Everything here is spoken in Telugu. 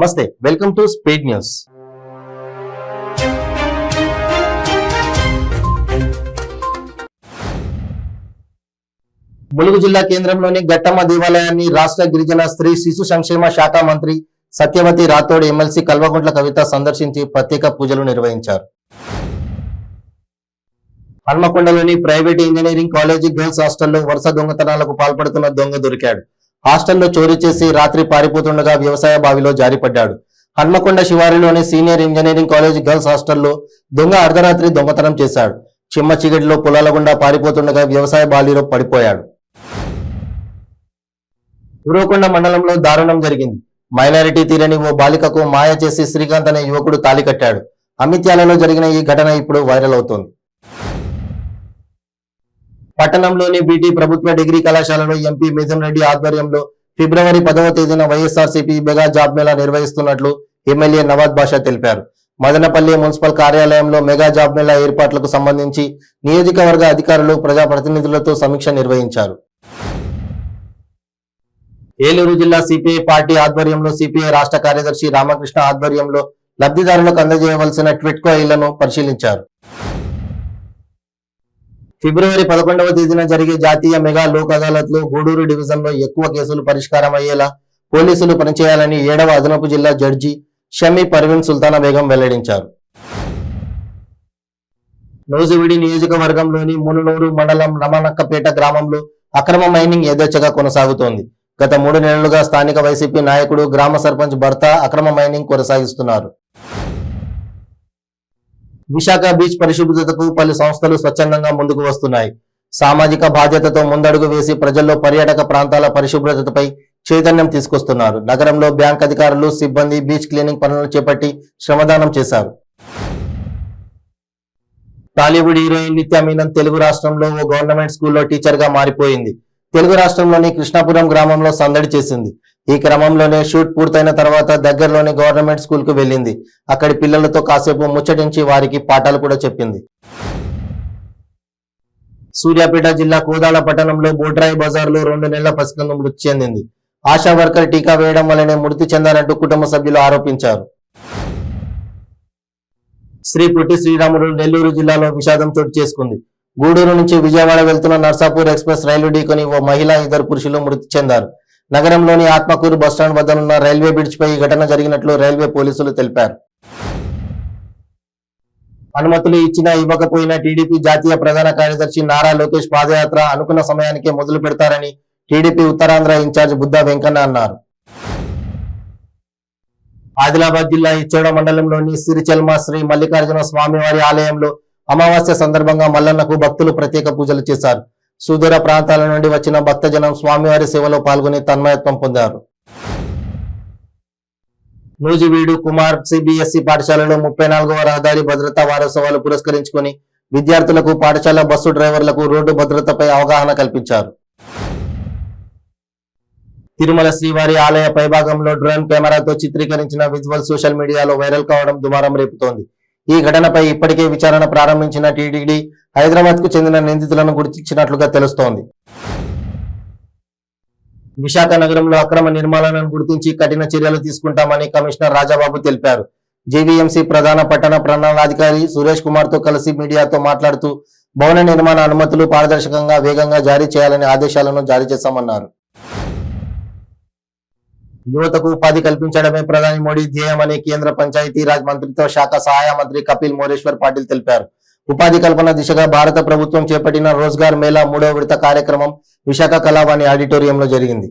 నమస్తే, welcome to speed news. Mulugu జిల్లా కేంద్రంలోని గట్టమ్మ దేవాలయాన్ని రాష్ట్ర గిరిజన స్త్రీ శిశు సంక్షేమ శాఖ మంత్రి సత్యవతి రాథోడ్ ఎమ్మెల్సీ కల్వకుంట్ల కవిత సందర్శించి ప్రత్యేక పూజలు నిర్వహించారు. హన్మకొండలోని ప్రైవేట్ ఇంజనీరింగ్ కాలేజీ గర్ల్స్ హాస్టల్లో వరుస దొంగతనాలకు పాల్పడుతున్న దొంగ దొరికాడు. హాస్టల్లో చోరీ చేసి రాత్రి పారిపోతుండగా వ్యవసాయ బావిలో జారిపడ్డాడు. హన్మకొండ శివారులోని సీనియర్ ఇంజనీరింగ్ కాలేజీ గర్ల్స్ హాస్టల్లో దొంగ అర్ధరాత్రి దొంగతనం చేశాడు. చిమ్మ చీకటిలో పొలాల గుండా పారిపోతుండగా వ్యవసాయ బావిలో పడిపోయాడు. ఉరవకొండ మండలంలో దారుణం జరిగింది. మైనారిటీ తీరని ఓ బాలికకు మాయ చేసి శ్రీకాంత్ అనే యువకుడు తాళి కట్టాడు. అమిత్యాలలో జరిగిన ఈ ఘటన ఇప్పుడు వైరల్ అవుతోంది. పట్టణంలోని బీటీ ప్రభుత్వ డిగ్రీ కళాశాలలో ఎంపీ మిథున్ రెడ్డి ఆధ్వర్యంలో ఫిబ్రవరి 10వ తేదీన వైఎస్ఆర్సీపీ మెగా జాబ్ మేళా నిర్వహిస్తున్నట్లు ఎమ్మెల్యే నవాజ్ బాషా తెలిపారు. మదనపల్లి మున్సిపల్ కార్యాలయంలో మెగా జాబ్ మేళా ఏర్పాట్లకు సంబంధించి నియోజకవర్గ అధికారులు ప్రజాప్రతినిధులతో సమీక్ష నిర్వహించారు. ఏలూరు జిల్లా సిపిఐ పార్టీ ఆధ్వర్యంలో సిపిఐ రాష్ట్ర కార్యదర్శి రామకృష్ణ ఆధ్వర్యంలో లబ్ధిదారులకు అందజేయవలసిన ట్విట్కో ఇళ్లను పరిశీలించారు. ఫిబ్రవరి 11వ తేదీన జరిగే జాతీయ మెగా లోక్ అదాలత్ లో గూడూరు డివిజన్ లో ఎక్కువ కేసులు పరిష్కారం అయ్యేలా పోలీసులు పనిచేయాలని 7వ అదనపు జిల్లా జడ్జి షమీ పర్వీన్ సుల్తానా బేగం వెల్లడించారు. నూజివీడి నియోజకవర్గంలోని మునునూరు మండలం రమణక్కపేట గ్రామంలో అక్రమ మైనింగ్ యథేచ్ఛగా కొనసాగుతోంది. గత 3 నెలలుగా స్థానిక వైసీపీ నాయకుడు గ్రామ సర్పంచ్ భర్త అక్రమ మైనింగ్ కొనసాగిస్తున్నారు. విశాఖ బీచ్ పరిశుభ్రతకు పలు సంస్థలు స్వచ్ఛందంగా ముందుకు వస్తున్నాయి. సామాజిక బాధ్యతతో ముందడుగు వేసి ప్రజల్లో పర్యాటక ప్రాంతాల పరిశుభ్రతపై చైతన్యం తీసుకొస్తున్నారు. నగరంలో బ్యాంక్ అధికారులు సిబ్బంది బీచ్ క్లీనింగ్ పనులను చేపట్టి శ్రమదానం చేశారు. టాలీవుడ్ హీరోయిన్ నిత్యా మీనన్ తెలుగు రాష్ట్రంలో ఓ గవర్నమెంట్ స్కూల్లో టీచర్ గా మారిపోయింది. తెలుగు రాష్ట్రంలోని కృష్ణాపురం గ్రామంలో సందడి చేసింది. ఈ క్రమంలోనే షూట్ పూర్తయిన తర్వాత దగ్గరలోని గవర్నమెంట్ స్కూల్ కు వెళ్ళింది. అక్కడి పిల్లలతో కాసేపు ముచ్చటించి వారికి పాఠాలు కూడా చెప్పింది. సూర్యాపేట జిల్లా కోదాడ పట్టణంలో బోట్రాయి బజార్లో 2 నెలల పసికందు మృతి చెందింది. ఆశా వర్కర్ టీకా వేయడం వల్లనే మృతి చెందారంటూ కుటుంబ సభ్యులు ఆరోపించారు. శ్రీ పొట్టి శ్రీరాములు నెల్లూరు జిల్లాలో విషాదం చోటు చేసుకుంది. గూడూరు నుంచి విజయవాడ వెళ్తున్న నర్సాపూర్ ఎక్స్ప్రెస్ రైలు ఢీకొని ఓ మహిళ 2 పురుషులు మృతి చెందారు. నగరంలోని ఆత్మకూరు బస్టాండ్ వద్దనున్న రైల్వే బ్రిడ్జ్ పై ఈ ఘటన జరిగినట్లు రైల్వే పోలీసులు తెలిపారు. అనుమతులు ఇచ్చినా ఇవ్వకపోయినా టీడీపీ జాతీయ ప్రధాన కార్యదర్శి నారా లోకేష్ పాదయాత్ర అనుకున్న సమయానికే మొదలు పెడతారని టీడీపీ ఉత్తరాంధ్ర ఇన్ఛార్జ్ బుద్ధా వెంకన్న అన్నారు. ఆదిలాబాద్ జిల్లా ఇచ్చోడ మండలంలోని సిరిచెల్మ శ్రీ మల్లికార్జున స్వామివారి ఆలయంలో అమావాస్య సందర్భంగా మల్లన్నకు భక్తులు ప్రత్యేక పూజలు చేశారు. సుదూర ప్రాంతాల నుండి వచ్చిన భక్తజనం స్వామివారి సేవలో పాల్గొని తన్మయత్వం పొందారు. నూజివీడు కుమార్ సిబిఎస్ఈ పాఠశాలలో 34వ రహదారి భద్రతా వారోత్సవాలు పురస్కరించుకొని విద్యార్థులకు పాఠశాల బస్సు డ్రైవర్లకు రోడ్డు భద్రతపై అవగాహన కల్పించారు. తిరుమల శ్రీవారి ఆలయ పైభాగంలో డ్రోన్ కెమెరాతో చిత్రీకరించిన విజువల్ సోషల్ మీడియాలో వైరల్ కావడం దుమారం రేపుతోంది. ఈ ఘటనపై ఇప్పటికే విచారణ ప్రారంభించిన టీటీడీ హైదరాబాద్ కు చెందిన నిందితులను గుర్తించినట్లుగా తెలుస్తోంది. విశాఖ నగరంలో అక్రమ నిర్మాణాలను గుర్తించి కఠిన చర్యలు తీసుకుంటామని కమిషనర్ రాజాబాబు తెలిపారు. జేవీఎంసీ ప్రధాన పట్టణ ప్రణాళికాధికారి సురేష్ కుమార్ తో కలిసి మీడియాతో మాట్లాడుతూ భవన నిర్మాణ అనుమతులు పారదర్శకంగా వేగంగా జారీ చేయాలని ఆదేశాలను జారీ చేశామన్నారు. యువతకు ఉపాధి కల్పించడమే ప్రధాని మోడీ ధ్యేయమని కేంద్ర పంచాయతీరాజ్ మంత్రిత్వ శాఖ సహాయ మంత్రి కపిల్ మోరేశ్వర్ పాటిల్ తెలిపారు. ఉపాధి కల్పన దిశగా భారత ప్రభుత్వం చేపట్టిన రోజ్గార్ మేళా 3వ విడత కార్యక్రమం విశాఖ కళావాణి ఆడిటోరియంలో జరిగింది.